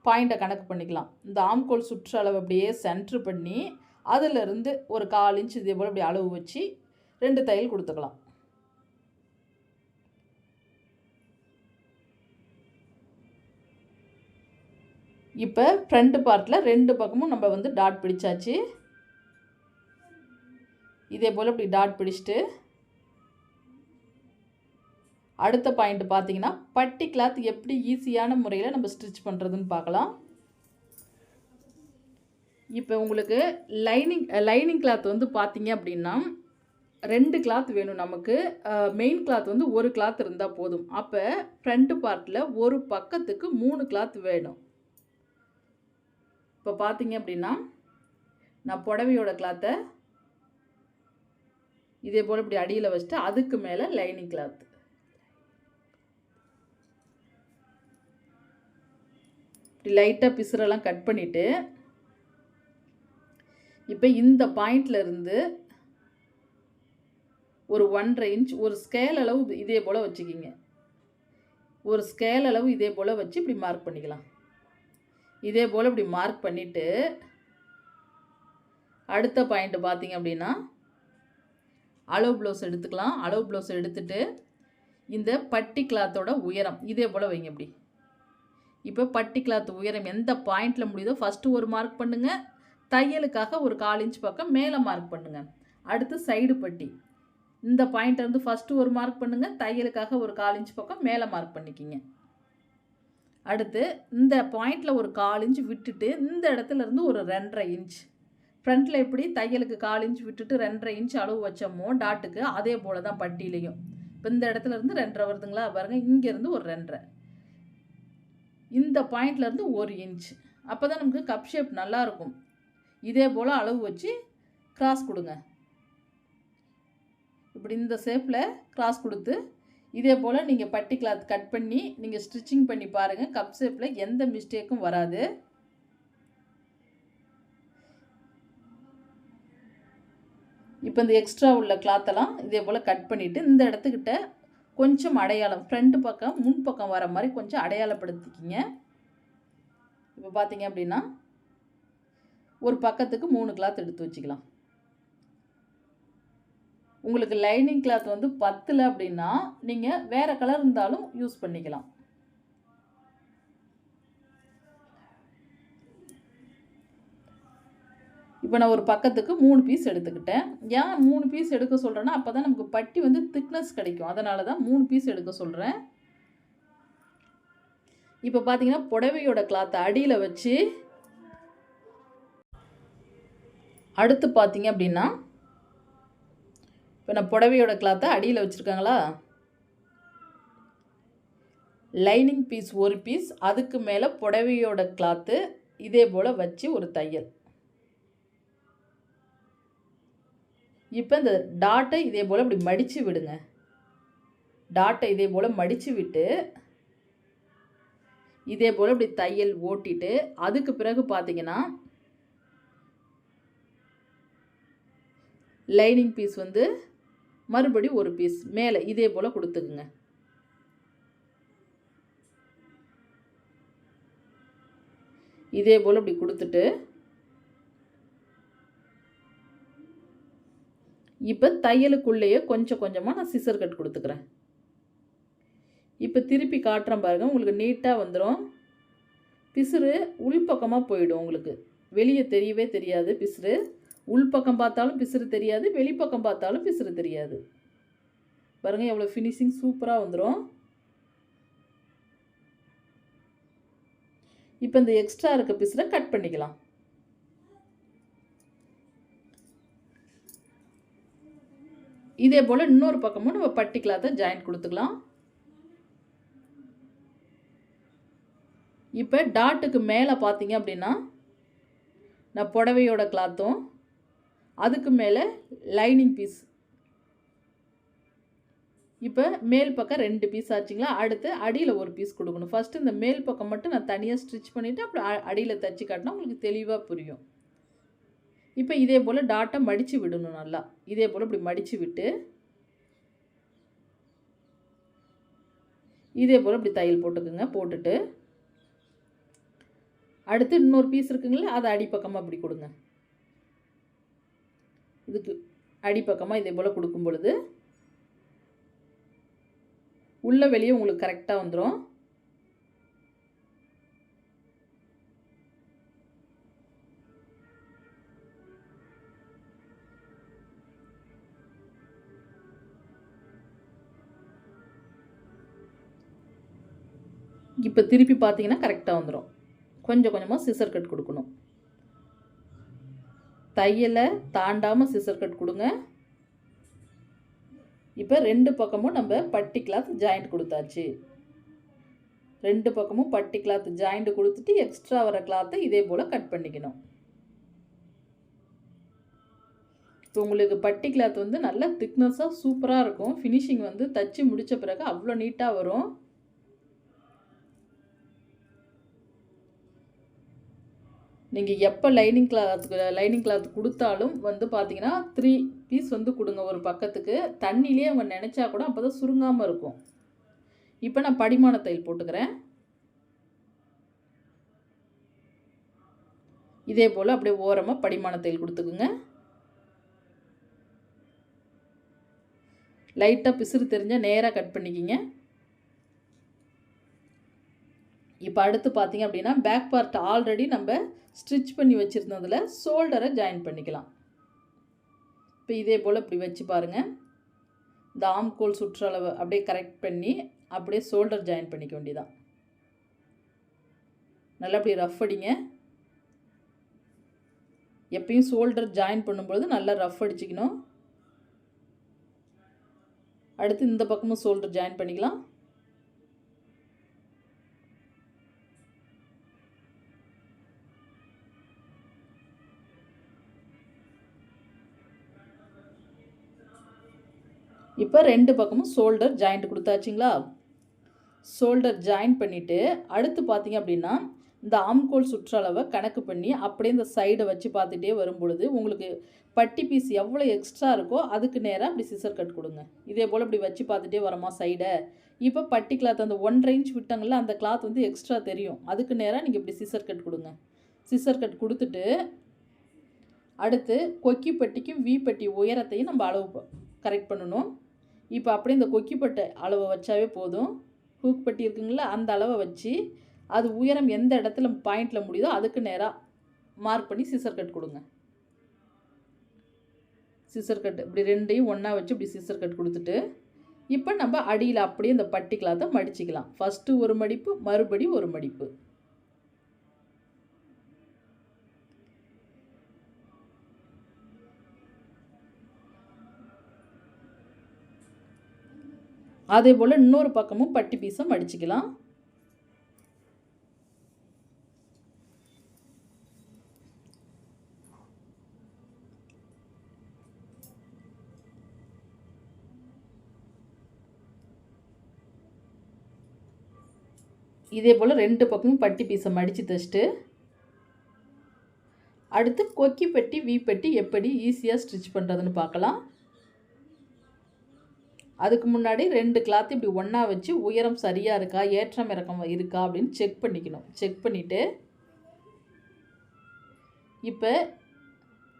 பாயிண்ட்டை கணக்கு பண்ணிக்கலாம். இந்த ஆம்கோல் சுற்றளவு அப்படியே சென்ட்ரு பண்ணி அதிலிருந்து ஒரு 1/4 இன்ச் இதே போல் இப்படி அளவு வச்சு 2 தையல் கொடுத்துக்கலாம். இப்போ ஃப்ரண்ட் பார்ட்டில் 2 பக்கமும் நம்ம வந்து டாட் பிடிச்சாச்சு. இதே போல் இப்படி டாட் பிடிச்சிட்டு அடுத்த பாயிண்ட் பார்த்தீங்கன்னா பட்டி கிளாத் எப்படி ஈஸியான முறையில் நம்ம ஸ்டிச் பண்ணுறதுன்னு பார்க்கலாம். இப்போ உங்களுக்கு லைனிங் கிளாத் வந்து பார்த்தீங்க அப்படின்னா 2 கிளாத் வேணும் நமக்கு. மெயின் கிளாத் வந்து ஒரு கிளாத் இருந்தால் போதும். அப்போ ஃப்ரண்ட் பார்ட்டில் ஒரு பக்கத்துக்கு 3 கிளாத் வேணும். இப்போ பார்த்தீங்க அப்படின்னா நான் புடவையோட கிளாத்தை இதே போல் இப்படி அடியில் வச்சுட்டு அதுக்கு மேலே லைனிங் கிளாத் இப்படி லைட்டாக பிசுரெல்லாம் கட் பண்ணிவிட்டு இப்போ இந்த பாயிண்ட்லேருந்து ஒரு 1.5 இன்ச் ஒரு ஸ்கேல் அளவு இதே போல் வச்சுக்கிங்க. ஒரு ஸ்கேல் அளவு இதே போல் வச்சு இப்படி மார்க் பண்ணிக்கலாம். இதே போல் இப்படி மார்க் பண்ணிவிட்டு அடுத்த பாயிண்ட் பார்த்தீங்க அப்படின்னா அளவு ப்ளவுஸ் எடுத்துக்கலாம். அளவு ப்ளவுஸ் எடுத்துட்டு இந்த பட்டி கிளாத்தோட உயரம் இதே போல் வைங்க. இப்படி இப்போ பட்டி கிளாத் உயரம் எந்த பாயிண்டில் முடியுதோ ஃபஸ்ட்டு ஒரு மார்க் பண்ணுங்கள். தையலுக்காக ஒரு 1/4 இன்ச் பக்கம் மேலே மார்க் பண்ணுங்கள். அடுத்து சைடு பட்டி இந்த பாயிண்ட்லேருந்து ஃபஸ்ட்டு ஒரு மார்க் பண்ணுங்கள். தையலுக்காக ஒரு 1/4 இன்ச் பக்கம் மேலே மார்க் பண்ணிக்கிங்க. அடுத்து இந்த பாயிண்டில் ஒரு 1/4 இன்ச் விட்டுட்டு இந்த இடத்துல இருந்து ஒரு 2.5 இன்ச் ஃப்ரண்ட்டில் எப்படி தையலுக்கு 1/4 இன்ச் விட்டுட்டு 2.5 இன்ச் அளவு வச்சோமோ டாட்டுக்கு அதே போல் தான் பட்டியிலையும். இப்போ இந்த இடத்துல இருந்து 2.5 வருதுங்களா பாருங்கள். இங்கேருந்து ஒரு 2.5, இந்த பாயிண்ட்லேருந்து 1 இன்ச். அப்போ தான் நமக்கு கப் ஷேப் நல்லாயிருக்கும். இதே போல் அளவு வச்சு கிராஸ் கொடுங்க. இப்படி இந்த ஷேப்பில் கிராஸ் கொடுத்து இதே போல் நீங்கள் பட்டி கிளாத் கட் பண்ணி நீங்கள் ஸ்டிச்சிங் பண்ணி பாருங்கள். கப் ஷேப்பில் எந்த மிஸ்டேக்கும் வராது. இப்போ இந்த எக்ஸ்ட்ரா உள்ள கிளாத்தெல்லாம் இதே போல் கட் பண்ணிவிட்டு இந்த இடத்துக்கிட்ட கொஞ்சம் அடையாளம் ஃப்ரண்ட் பக்கம் முன் பக்கம் வர மாதிரி கொஞ்சம் அடையாளப்படுத்திக்கிங்க. இப்போ பார்த்தீங்க அப்படின்னா ஒரு பக்கத்துக்கு 3 கிளாத் எடுத்து வச்சுக்கலாம். உங்களுக்கு லைனிங் கிளாத் வந்து பத்தல அப்படின்னா நீங்கள் வேறு கலர் இருந்தாலும் யூஸ் பண்ணிக்கலாம். இப்போ நான் ஒரு பக்கத்துக்கு 3 பீஸ் எடுத்துக்கிட்டேன். ஏன் 3 பீஸ் எடுக்க சொல்கிறேன்னா, அப்போ தான் நமக்கு பட்டி வந்து திக்னஸ் கிடைக்கும். அதனால தான் 3 பீஸ் எடுக்க சொல்கிறேன். இப்போ பார்த்தீங்கன்னா புடவையோட கிளாத்தை அடியில் வச்சு, அடுத்து பார்த்தீங்க அப்படின்னா, இப்போ நான் புடவையோட கிளாத்தை அடியில் வச்சுருக்காங்களா, லைனிங் பீஸ் ஒரு பீஸ், அதுக்கு மேலே புடவையோட கிளாத்து இதே போல் வச்சு ஒரு தையல். இப்போ இந்த டாட்டை இதே போல் இப்படி மடித்து விடுங்க. டாட்டை இதே போல் மடித்து விட்டு இதே போல் இப்படி தையல் ஓட்டிட்டு, அதுக்கு பிறகு பார்த்தீங்கன்னா லைனிங் பீஸ் வந்து மறுபடி ஒரு பீஸ் மேலே இதே போல் கொடுத்துக்குங்க. இதே போல் இப்படி கொடுத்துட்டு, இப்போ தையலுக்குள்ளேயே கொஞ்சம் கொஞ்சமாக நான் சிசர் கட் கொடுத்துக்கிறேன். இப்போ திருப்பி காட்டுறேன் பாருங்கள், உங்களுக்கு நீட்டாக வந்துடும். பிசுறு உள்பக்கமாக போயிடும், உங்களுக்கு வெளியே தெரியவே தெரியாது. பிசுறு உள்பக்கம் பார்த்தாலும் பிசுறு தெரியாது, வெளிப்பக்கம் பார்த்தாலும் பிசுறு தெரியாது. பாருங்கள் எவ்வளோ ஃபினிஷிங் சூப்பராக வந்துடும். இப்போ இந்த எக்ஸ்ட்ரா இருக்க பிசுரை கட் பண்ணிக்கலாம். இதே போல் இன்னொரு பக்கமும் நம்ம பட்டி கிளாத்தை ஜாயிண்ட் கொடுத்துக்கலாம். இப்போ டாட்டுக்கு மேலே பார்த்தீங்க அப்படின்னா, நான் புடவையோட கிளாத்தும் அதுக்கு மேலே லைனிங் பீஸ். இப்போ மேல் பக்கம் 2 பீஸ் ஆச்சுங்களா, அடுத்து அடியில் ஒரு பீஸ் கொடுக்கணும். ஃபஸ்ட்டு இந்த மேல் பக்கம் மட்டும் நான் தனியாக ஸ்டிச் பண்ணிவிட்டு அப்புறம் அடியில் தைச்சி காட்டினா உங்களுக்கு தெளிவாக புரியும். இப்போ இதே போல் டாட்டை மடித்து விடணும். நல்லா இதே போல் இப்படி மடித்து விட்டு இதே போல் இப்படி தையல் போட்டுக்குங்க. போட்டுட்டு அடுத்து இன்னொரு பீஸ் இருக்குங்களா, அதை அடிப்பக்கமாக இப்படி கொடுங்க. இதுக்கு அடிப்பக்கமாக இதே போல் கொடுக்கும் பொழுது உள்ள வெளியே உங்களுக்கு கரெக்டாக வந்துடும். இப்போ திருப்பி பார்த்தீங்கன்னா கரெக்டாக வந்துடும். கொஞ்சம் கொஞ்சமாக சிசர் கட் கொடுக்கணும். தையலை தாண்டாமல் சிசர் கட் கொடுங்க. இப்போ 2 பக்கமும் நம்ம பட்டி கிளாத் ஜாயிண்ட் கொடுத்தாச்சு. 2 பக்கமும் பட்டி கிளாத் ஜாயிண்ட் கொடுத்துட்டு எக்ஸ்ட்ரா வர கிளாத்தை இதே போல் கட் பண்ணிக்கணும். இப்போ உங்களுக்கு பட்டி கிளாத் வந்து நல்லா திக்னஸாக சூப்பராக இருக்கும். ஃபினிஷிங் வந்து தச்சு முடித்த பிறகு அவ்வளோ நீட்டாக வரும். நீங்கள் எப்போ லைனிங் கிளாத் கொடுத்தாலும் வந்து பார்த்தீங்கன்னா 3 பீஸ் வந்து கொடுங்க ஒரு பக்கத்துக்கு. தண்ணியிலே அவங்க நினச்சா கூட அப்போ தான் சுருங்காமல் இருக்கும். இப்போ நான் படிமான தையல் போட்டுக்கிறேன். இதே போல் அப்படியே ஓரமாக படிமான தையல் கொடுத்துக்குங்க. லைட்டாக பிசுறு தெரிஞ்சால் நேராக கட் பண்ணிக்கிங்க. இப்போ அடுத்து பார்த்தீங்க அப்படின்னா பேக் பார்ட் ஆல்ரெடி நம்ம ஸ்டிச் பண்ணி வச்சுருந்ததில் ஷோல்டரை ஜாயின் பண்ணிக்கலாம். இப்போ இதே போல் இப்படி வச்சு பாருங்கள். இந்த ஆம்கோல் சுற்றளவு அப்படியே கரெக்ட் பண்ணி அப்படியே ஷோல்டர் ஜாயின் பண்ணிக்க வேண்டியதான். நல்லா அப்படி ரஃப் அடிங்க. எப்பயும் ஷோல்டர் ஜாயின் பண்ணும்பொழுது நல்லா ரஃப் அடிச்சுக்கணும். அடுத்து இந்த பக்கமும் ஷோல்டர் ஜாயின் பண்ணிக்கலாம். இப்போ 2 பக்கமும் ஷோல்டர் ஜாயிண்ட் கொடுத்தாச்சுங்களா. ஷோல்டர் ஜாயின் பண்ணிவிட்டு அடுத்து பார்த்தீங்க அப்படின்னா இந்த ஆம்கோல் சுற்றளவை கணக்கு பண்ணி அப்படியே இந்த சைடை வச்சு பார்த்துட்டே வரும் பொழுது உங்களுக்கு பட்டி பீஸ் எவ்வளோ எக்ஸ்ட்ரா இருக்கோ அதுக்கு நேராக அப்படி சிசர் கட் கொடுங்க. இதே போல் இப்படி வச்சு பார்த்துட்டே வரமா சைடை. இப்போ பட்டி கிளாத் அந்த 1 இன்ச் விட்டாங்கள அந்த கிளாத் வந்து எக்ஸ்ட்ரா தெரியும். அதுக்கு நேராக நீங்கள் இப்படி சிசர் கட் கொடுங்க. சிசர் கட் கொடுத்துட்டு அடுத்து கொக்கி பட்டிக்கும் வி பட்டி உயரத்தையும் நம்ம அளவு கரெக்ட் பண்ணணும். இப்போ அப்படியே இந்த கொக்கிப்பட்டை அளவை வச்சாவே போதும். ஹூக் பட்டி இருக்குங்களா, அந்த அளவை வச்சு அது உயரம் எந்த இடத்துல பாயிண்டில் முடியுதோ அதுக்கு நேராக மார்க் பண்ணி சிசர் கட் கொடுங்க. சிசர் கட் இப்படி ரெண்டையும் ஒன்றா வச்சு இப்படி சிசர் கட் கொடுத்துட்டு இப்போ நம்ம அடியில் அப்படியே இந்த பட்டி கிளாத்தை மடிச்சிக்கலாம். ஃபஸ்ட்டு ஒரு மடிப்பு, மறுபடி ஒரு மடிப்பு. அதே போல் இன்னொரு பக்கமும் பட்டி பீஸை மடிச்சிக்கலாம். இதே போல் ரெண்டு பக்கமும் பட்டி பீஸை மடித்து தைச்சிட்டு அடுத்து கொக்கி பட்டி வி பட்டி எப்படி ஈஸியாக ஸ்டிச் பண்ணுறதுன்னு பார்க்கலாம். அதுக்கு முன்னாடி ரெண்டு கிளாத் இப்படி ஒன்றா வச்சு உயரம் சரியாக இருக்கா, ஏற்றம் இறக்கம் இருக்கா அப்படின்னு செக் பண்ணிக்கணும். செக் பண்ணிவிட்டு இப்போ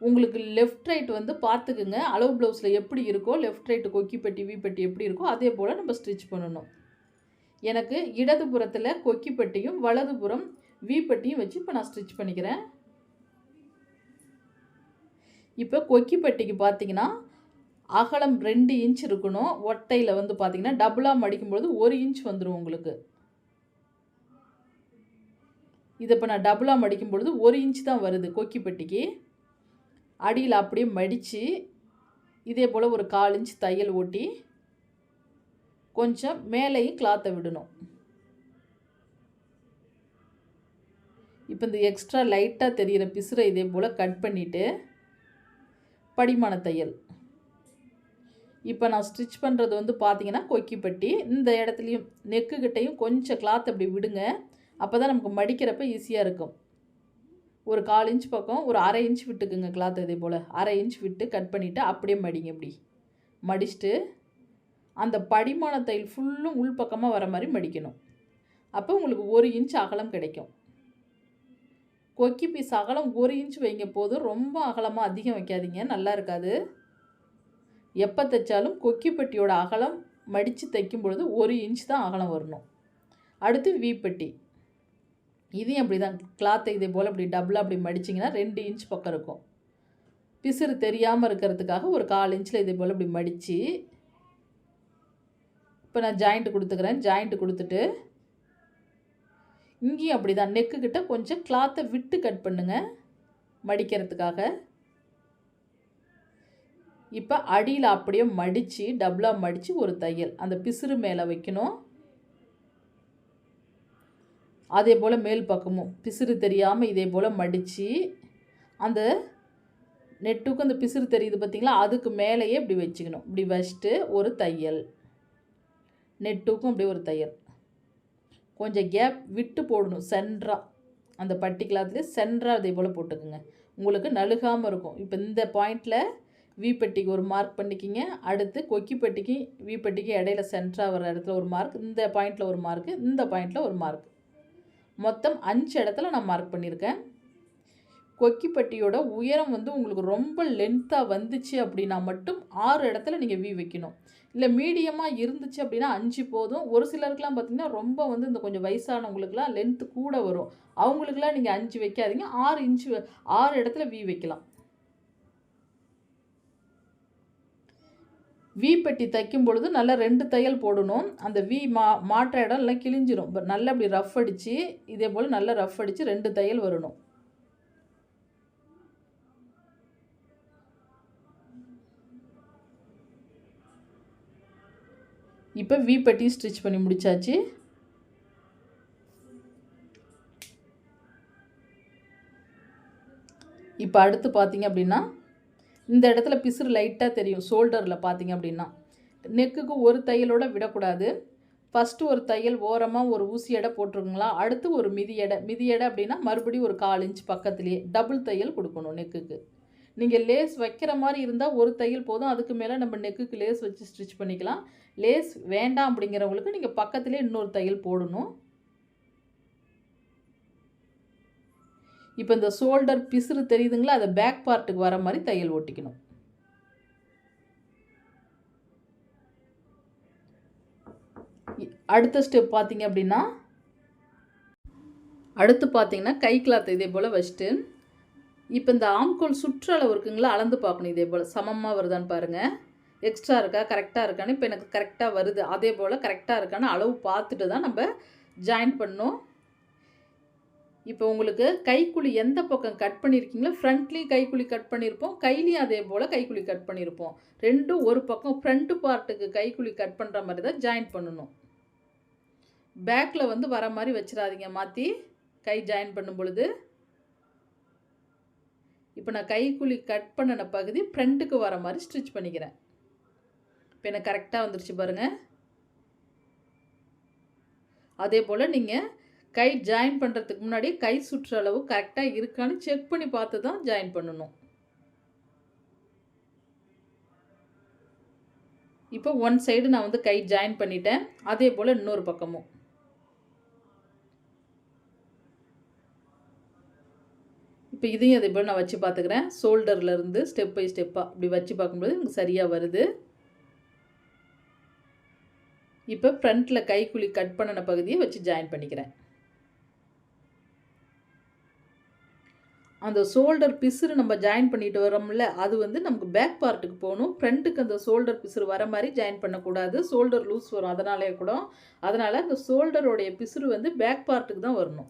உங்களுக்கு லெஃப்ட் ரைட் வந்து பார்த்துக்குங்க. அளவு ப்ளவுஸில் எப்படி இருக்கோ லெஃப்ட் ரைட்டு கொக்கி பட்டி வி பட்டி எப்படி இருக்கோ அதே போல் நம்ம ஸ்டிச் பண்ணணும். எனக்கு இடதுபுறத்தில் கொக்கி பட்டியும் வலதுபுறம் வி பட்டியும் வச்சு இப்போ நான் ஸ்டிச் பண்ணிக்கிறேன். இப்போ கொக்கி பட்டிக்கு பார்த்தீங்கன்னா அகலம் 2 இன்ச் இருக்கணும். ஒட்டையில் வந்து பார்த்திங்கன்னா டபுளாக மடிக்கும்பொழுது 1 இன்ச் வந்துடும் உங்களுக்கு. இதை இப்போ நான் டபுளாக மடிக்கும்பொழுது 1 இன்ச் தான் வருது கொக்கி பட்டிக்கு. அடியில் அப்படியே மடித்து இதே போல் ஒரு 1/4 இன்ச் தையல் ஓட்டி கொஞ்சம் மேலேயும் கிளாத்தை விடணும். இப்போ இந்த எக்ஸ்ட்ரா லைட்டாக தெரிகிற பிசுரை இதே போல் கட் பண்ணிவிட்டு படிமான தையல். இப்போ நான் ஸ்டிச் பண்ணுறது வந்து பார்த்திங்கன்னா கொக்கி பட்டி. இந்த இடத்துலையும் நெக்குக்கிட்டையும் கொஞ்சம் கிளாத் அப்படி விடுங்க. அப்போ தான் நமக்கு மடிக்கிறப்ப ஈஸியாக இருக்கும். ஒரு 1/4 இன்ச் பக்கம் ஒரு 1/2 இன்ச் விட்டுக்குங்க கிளாத். இதே போல் 1/2 இன்ச் விட்டு கட் பண்ணிவிட்டு அப்படியே மடிங்க. இப்படி மடிச்சுட்டு அந்த படிமான தையல் ஃபுல்லும் உள் பக்கமாக வர மாதிரி மடிக்கணும். அப்போ உங்களுக்கு 1 இன்ச் அகலம் கிடைக்கும். கொக்கி பீஸ் அகலம் 1 இன்ச் வைங்க போதும். ரொம்ப அகலமாக அதிகம் வைக்காதீங்க, நல்லா இருக்காது. எப்போ தைச்சாலும் கொக்கி பட்டியோட அகலம் மடித்து தைக்கும் பொழுது 1 இன்ச் தான் அகலம் வரணும். அடுத்து வி பட்டி. இதையும் அப்படி தான் கிளாத்தை இதே போல் அப்படி டபுளாக அப்படி மடிச்சிங்கன்னா 2 இன்ச் பக்கம் இருக்கும். பிசுறு தெரியாமல் இருக்கிறதுக்காக ஒரு 1/4 இன்ச்சில் இதே போல் இப்படி மடித்து இப்போ நான் ஜாயிண்ட்டு கொடுத்துக்கிறேன். ஜாயிண்ட்டு கொடுத்துட்டு இங்கேயும் அப்படி தான் நெக்குக்கிட்ட கொஞ்சம் கிளாத்தை விட்டு கட் பண்ணுங்கள் மடிக்கிறதுக்காக. இப்போ அடியில் அப்படியே மடித்து டபுளாக மடித்து ஒரு தையல் அந்த பிசுறு மேலே வைக்கணும். அதே போல் மேல் பக்கமும் பிசுறு தெரியாமல் இதே போல் மடித்து அந்த நெட்டுக்கும் அந்த பிசுறு தெரியுது பார்த்திங்களா, அதுக்கு மேலேயே இப்படி வச்சுக்கணும். இப்படி வச்சுட்டு ஒரு தையல், நெட்டுக்கும் அப்படி ஒரு தையல். கொஞ்சம் கேப் விட்டு போடணும் சென்டராக. அந்த பட்டி கிளாத்லேயே சென்டராக அதே போல் போட்டுக்குங்க, உங்களுக்கு நழுகாமல் இருக்கும். இப்போ இந்த பாயிண்டில் வி பட்டிக்கு ஒரு மார்க் பண்ணிக்கிங்க. அடுத்து கொக்கி பட்டிக்கு வி பட்டிக்கு இடையில சென்டராக வர இடத்துல ஒரு மார்க், இந்த பாயிண்டில் ஒரு மார்க்கு, இந்த பாயிண்டில் ஒரு மார்க். மொத்தம் 5 இடத்துல நான் மார்க் பண்ணியிருக்கேன். கொக்கி பட்டியோட உயரம் வந்து உங்களுக்கு ரொம்ப லென்த்தாக வந்துச்சு அப்படின்னா மட்டும் 6 இடத்துல நீங்கள் வி வைக்கணும். இல்லை மீடியமாக இருந்துச்சு அப்படின்னா 5 போதும். ஒரு சிலருக்குலாம் பார்த்திங்கன்னா ரொம்ப வந்து இந்த கொஞ்சம் வயசானவங்களுக்குலாம் லென்த்து கூட வரும். அவங்களுக்குலாம் நீங்கள் 5 வைக்காதீங்க, 6 இடத்துல வி வைக்கலாம். வி பட்டி தைக்கும் பொழுது நல்லா 2 தையல் போடணும். அந்த வி மாற்ற இடம் எல்லாம் கிழிஞ்சிரும். நல்லா இப்படி ரஃப் அடித்து இதே போல் நல்லா ரஃப் அடித்து 2 தையல் வரணும். இப்போ வி பட்டி ஸ்டிச் பண்ணி முடிச்சாச்சு. இப்போ அடுத்து பார்த்திங்க அப்படின்னா இந்த இடத்துல பிசுறு லைட்டாக தெரியும். ஷோல்டரில் பார்த்திங்க அப்படின்னா நெக்குக்கு ஒரு தையலோடு விடக்கூடாது. ஃபஸ்ட்டு ஒரு தையல் ஓரமாக ஒரு ஊசி எடை போட்டிருக்குங்களா, அடுத்து ஒரு மிதி எடை அப்படின்னா மறுபடியும் ஒரு 1/4 இன்ச் பக்கத்துலேயே டபுள் தையல் கொடுக்கணும் நெக்குக்கு. நீங்கள் லேஸ் வைக்கிற மாதிரி இருந்தால் ஒரு தையல் போதும். அதுக்கு மேலே நம்ம நெக்குக்கு லேஸ் வச்சு ஸ்டிச் பண்ணிக்கலாம். லேஸ் வேண்டாம் அப்படிங்கிறவங்களுக்கு நீங்கள் பக்கத்துலேயே இன்னொரு தையல் போடணும். இப்போ இந்த ஷோல்டர் பிசுறு தெரியுதுங்களா, அதை பேக் பார்ட்டுக்கு வர மாதிரி தையல் ஓட்டிக்கணும். அடுத்த ஸ்டெப் பார்த்திங்க அப்படின்னா அடுத்து பார்த்திங்கன்னா கை கிளாத் இதே போல் வச்சுட்டு இப்போ இந்த ஆம்கோல் சுற்றளவு இருக்குங்களா, அளந்து பார்க்கணும். இதே போல் சமமாக வருதான்னு பாருங்கள். எக்ஸ்ட்ரா இருக்கா, கரெக்டாக இருக்கான்னு. இப்போ எனக்கு கரெக்டாக வருது. அதே போல் கரெக்டாக இருக்கான்னு அளவு பார்த்துட்டு தான் நம்ம ஜாயின் பண்ணணும். இப்போ உங்களுக்கு கைக்குழி எந்த பக்கம் கட் பண்ணியிருக்கீங்களோ, ஃப்ரண்ட்லேயும் கைக்குழி கட் பண்ணியிருப்போம், கையிலையும் அதே போல் கைக்குழி கட் பண்ணியிருப்போம். ரெண்டும் ஒரு பக்கம் ஃப்ரண்ட் பார்ட்டுக்கு கைக்குழி கட் பண்ணுற மாதிரி தான் ஜாயின் பண்ணணும். பேக்கில் வந்து வர மாதிரி வச்சிடாதீங்க மாற்றி கை ஜாயின் பண்ணும் பொழுது. இப்போ நான் கைக்குழி கட் பண்ணின பகுதி ஃப்ரண்ட்டுக்கு வர மாதிரி ஸ்டிச் பண்ணிக்கிறேன். இப்போ எனக்கு கரெக்டாக வந்துருச்சு பாருங்கள். அதே போல் நீங்கள் கை ஜாயின் பண்ணுறதுக்கு முன்னாடி கை சுற்றளவு கரெக்டாக இருக்கான்னு செக் பண்ணி பார்த்து தான் ஜாயின் பண்ணணும். இப்போ ஒன் சைடு நான் வந்து கை ஜாயின் பண்ணிட்டேன். அதே போல் இன்னொரு பக்கமும். இப்போ இதையும் அதே போல் நான் வச்சு பார்த்துக்கிறேன். ஷோல்டர்லேருந்து ஸ்டெப் பை ஸ்டெப்பாக அப்படி வச்சு பார்க்கும்போது எனக்கு சரியாக வருது. இப்போ ஃப்ரண்ட்டில் கைக்குழி கட் பண்ணின பகுதியை வச்சு ஜாயின் பண்ணிக்கிறேன். அந்த ஷோல்டர் பிசுறு நம்ம ஜாயின் பண்ணிட்டு வரோம்ல, அது வந்து நமக்கு பேக் பார்ட்டுக்கு போகணும். ஃப்ரண்ட்டுக்கு அந்த ஷோல்டர் பிசுறு வர மாதிரி ஜாயின் பண்ணக்கூடாது. ஷோல்டர் லூஸ் வரும் அதனாலே கூட. அதனால் அந்த ஷோல்டருடைய பிசுறு வந்து பேக் பார்ட்டுக்கு தான் வரணும்.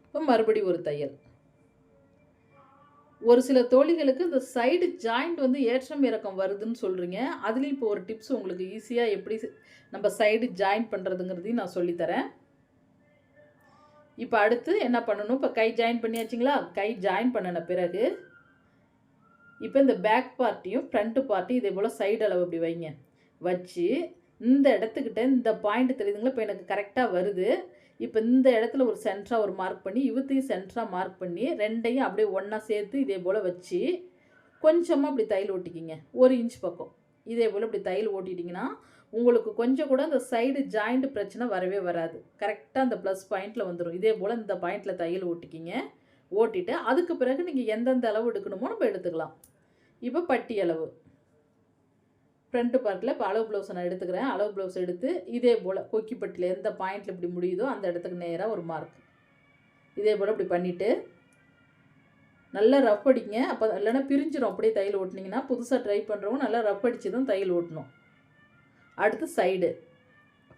இப்போ மறுபடி ஒரு தையல். ஒரு சில தோழிகளுக்கு இந்த சைடு ஜாயிண்ட் வந்து ஏற்றம் இறக்கம் வருதுன்னு சொல்கிறீங்க. அதுலேயும் இப்போ ஒரு டிப்ஸ் உங்களுக்கு ஈஸியாக எப்படி நம்ம சைடு ஜாயின் பண்ணுறதுங்கிறதையும் நான் சொல்லித்தரேன். இப்போ அடுத்து என்ன பண்ணணும், இப்போ கை ஜாயின் பண்ணியாச்சுங்களா. கை ஜாயின் பண்ணின பிறகு இப்போ இந்த பேக் பார்ட்டையும் ஃப்ரண்ட் பார்ட்டையும் இதே போல் சைடு அளவு இப்படி வைங்க. வச்சு இந்த இடத்துக்கிட்ட இந்த பாயிண்ட் தெரியுதுங்களா, இப்போ எனக்கு கரெக்டாக வருது. இப்போ இந்த இடத்துல ஒரு சென்டராக ஒரு மார்க் பண்ணி, இவத்தையும் சென்டராக மார்க் பண்ணி, ரெண்டையும் அப்படியே ஒன்றா சேர்த்து இதே போல் வச்சு கொஞ்சமாக இப்படி தையல் ஓட்டிக்கிங்க. 1 இன்ச் பக்கம் இதே போல் இப்படி தையல் ஓட்டிட்டிங்கன்னா உங்களுக்கு கொஞ்சம் கூட அந்த சைடு ஜாயிண்ட் பிரச்சனை வரவே வராது. கரெக்டாக அந்த ப்ளஸ் பாயிண்டில் வந்துடும். இதே போல் இந்த பாயிண்டில் தையல் ஓட்டிக்கிங்க. ஓட்டிட்டு அதுக்கு பிறகு நீங்கள் எந்தெந்த அளவு எடுக்கணுமோ நம்ம எடுத்துக்கலாம். இப்போ பட்டி அளவு ஃப்ரண்ட் பார்ட்டில் இப்போ அளவு ப்ளவுஸை நான் எடுத்துக்கிறேன். அளவு ப்ளவுஸ் எடுத்து இதே போல் கொக்கிப்பட்டியில் எந்த பாயிண்டில் இப்படி முடியுதோ அந்த இடத்துக்கு நேராக ஒரு மார்க் இதே போல் இப்படி பண்ணிவிட்டு நல்லா ரஃப் அடிங்க. அப்போ இல்லைன்னா பிரிஞ்சிடும். அப்படியே தையல் ஓட்டினீங்கன்னா புதுசாக ட்ரை பண்ணுறவங்க நல்லா ரஃப் அடித்து தான் தையல் ஓட்டணும். அடுத்து சைடு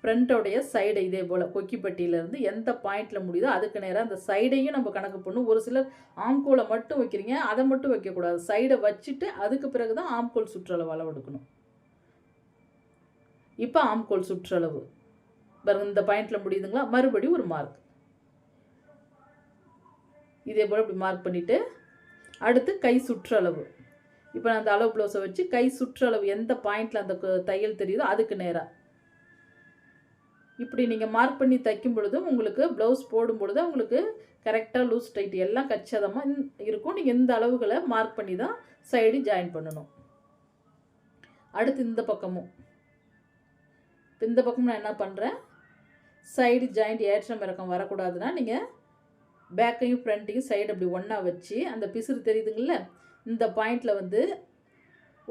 ஃப்ரண்ட்டோடைய சைடை இதே போல் கொக்கிப்பட்டியிலேருந்து எந்த பாயிண்டில் முடியுதோ அதுக்கு நேராக அந்த சைடையும் நம்ம கணக்கு பண்ணணும். ஒரு சிலர் ஆம்கோலை மட்டும் வைக்கிறீங்க, அதை மட்டும் வைக்கக்கூடாது. சைடை வச்சுட்டு அதுக்கு பிறகு தான் ஆம்கோல் சுற்றளவு அளவு எடுக்கணும். இப்போ ஆம்கோல் சுற்றளவு பாருங்க, இந்த பாயிண்டில் முடியுதுங்களா. மறுபடியும் ஒரு மார்க் இதே போல் இப்படி மார்க் பண்ணிவிட்டு அடுத்து கை சுற்றளவு. இப்போ நான் அந்த அளவு ப்ளவுஸை வச்சு கை சுற்றளவு எந்த பாயிண்டில் அந்த தையல் தெரியுதோ அதுக்கு நேராக இப்படி நீங்கள் மார்க் பண்ணி தைக்கும் பொழுதும் உங்களுக்கு ப்ளவுஸ் போடும் பொழுது உங்களுக்கு கரெக்டாக லூஸ் டைட் எல்லாம் கச்சிதமாக இருக்கும். நீங்கள் இந்த அளவுகளை மார்க் பண்ணி தான் சைடு ஜாயின் பண்ணணும். அடுத்து இந்த பக்கமும் இந்த பக்கம் நான் என்ன பண்ணுறேன், சைடு ஜாயிண்ட் ஏற்றம் இறக்கம் வரக்கூடாதுன்னா நீங்கள் பேக்கையும் ஃப்ரண்ட்டையும் சைடு அப்படி ஒன்றா வச்சு அந்த பிசுறு தெரியுதுங்கள, இந்த பாயிண்டில் வந்து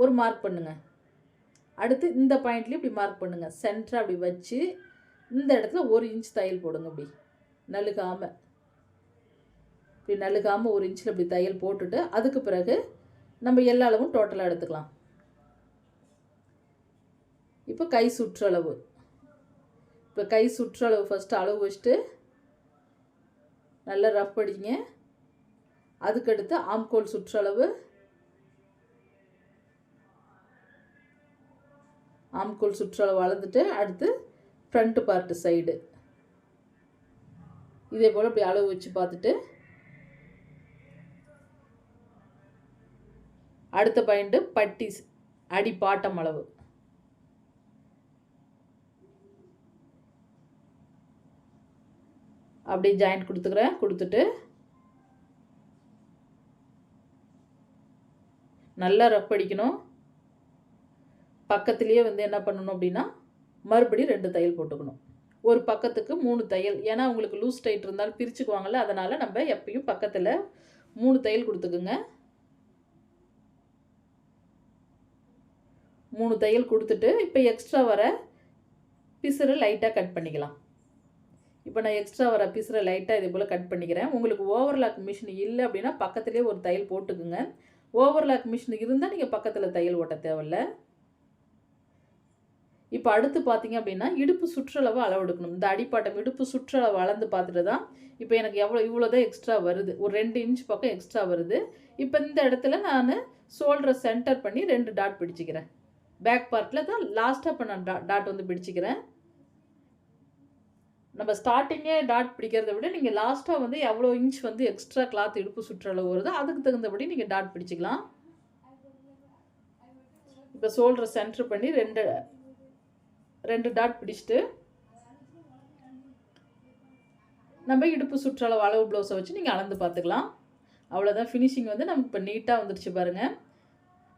ஒரு மார்க் பண்ணுங்கள். அடுத்து இந்த பாயிண்ட்லேயும் இப்படி மார்க் பண்ணுங்கள். சென்டராக அப்படி வச்சு இந்த இடத்துல 1 இன்ச் தையல் போடுங்க. இப்படி நழுகாமல் இப்படி நழுகாமல் 1 இன்ச்சில் இப்படி தையல் போட்டுட்டு அதுக்கு பிறகு நம்ம எல்லா அளவும் டோட்டலாக எடுத்துக்கலாம். இப்போ கை சுற்றளவு. இப்போ கை சுற்றளவு ஃபஸ்ட்டு அளவு வச்சுட்டு நல்லா ரஃப் அடிங்க. அதுக்கடுத்து ஆம்கோல் சுற்றளவு, ஆம்கோல் சுற்றளவு அளந்துட்டு அடுத்து ஃப்ரண்ட் பார்ட்டு சைடு இதே போல் இப்படி அளவு வச்சு பார்த்துட்டு அடுத்த பாயிண்ட்டு பட்டி அடி பாட்டம் அளவு. அப்படியே ஜாயிண்ட் கொடுத்துக்கிறேன். கொடுத்துட்டு நல்லா ரஃப் அடிக்கணும். பக்கத்துலேயே வந்து என்ன பண்ணணும் அப்படின்னா மறுபடியும் 2 தையல் போட்டுக்கணும். ஒரு பக்கத்துக்கு 3 தையல். ஏன்னா உங்களுக்கு லூஸ் டைட் இருந்தாலும் பிரிச்சுக்குவாங்கள்ல, அதனால் நம்ம எப்பயும் பக்கத்தில் 3 தையல் கொடுத்துக்குங்க. 3 தையல் கொடுத்துட்டு இப்போ எக்ஸ்ட்ரா வர பிசுறு லைட்டாக கட் பண்ணிக்கலாம். இப்போ நான் எக்ஸ்ட்ரா வர பீஸில் லைட்டாக இதே போல் கட் பண்ணிக்கிறேன். உங்களுக்கு ஓவர்லாக் மிஷின் இல்லை அப்படின்னா பக்கத்துலேயே ஒரு தையல் போட்டுக்குங்க. ஓவர்லாக் மிஷின் இருந்தால் நீங்கள் பக்கத்தில் தையல் ஓட்ட தேவையில்ல. இப்போ அடுத்து பார்த்தீங்க அப்படின்னா இடுப்பு சுற்றளவு அளவு எடுக்கணும். இந்த அடிப்பாட்டம் இடுப்பு சுற்றளவு அளந்து பார்த்துட்டு தான் இப்போ எனக்கு இவ்வளோ தான் எக்ஸ்ட்ரா வருது. ஒரு 2 இன்ச் பக்கம் எக்ஸ்ட்ரா வருது. இப்போ இந்த இடத்துல நான் ஷோல்டரை சென்டர் பண்ணி 2 டாட் பிடிச்சிக்கிறேன். பேக் பார்ட்டில் தான் லாஸ்ட்டாக இப்போ நான் டாட் வந்து பிடிச்சிக்கிறேன். நம்ம ஸ்டார்டிங்கே டாட் பிடிக்கிறத விட நீங்கள் லாஸ்ட்டாக வந்து எவ்வளோ இன்ச் வந்து எக்ஸ்ட்ரா கிளாத் இடுப்பு சுற்றளவு வருதோ அதுக்கு தகுந்தபடி நீங்கள் டாட் பிடிச்சிக்கலாம். இப்போ ஷோல்டரை சென்டர் பண்ணி 2 டாட் பிடிச்சிட்டு நம்ம இடுப்பு சுற்றளவு அளவு ப்ளவுஸை வச்சு நீங்கள் அளந்து பார்த்துக்கலாம். அவ்வளோதான், ஃபினிஷிங் வந்து நமக்கு இப்போ நீட்டாக வந்துடுச்சு பாருங்கள்.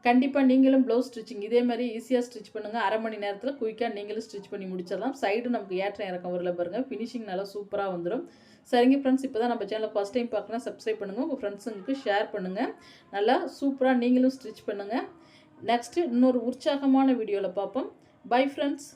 கண்டிப்பாக நீங்களும் ப்ளவுஸ் ஸ்டிச்சிங் இதே மாதிரி ஈஸியாக ஸ்டிச் பண்ணுங்கள். அரை மணி நேரத்தில் குயிக்காக நீங்களும் ஸ்டிச் பண்ணி முடிச்சிடலாம். சைடு நமக்கு ஏற்றம் இறக்கம் வரல பாருங்கள். ஃபினிஷிங் நல்லா சூப்பராக வந்துடும். சரிங்க ஃப்ரெண்ட்ஸ், இப்போ தான் நம்ம சேனலை ஃபஸ்ட் டைம் பார்க்கணும், சப்ஸ்கிரைப் பண்ணுங்கள். உங்கள் ஃப்ரெண்ட்ஸுங்களுக்கு ஷேர் பண்ணுங்கள். நல்லா சூப்பராக நீங்களும் ஸ்டிச் பண்ணுங்கள். நெக்ஸ்ட்டு இன்னொரு உற்சாகமான வீடியோவில் பார்ப்போம். Bye friends.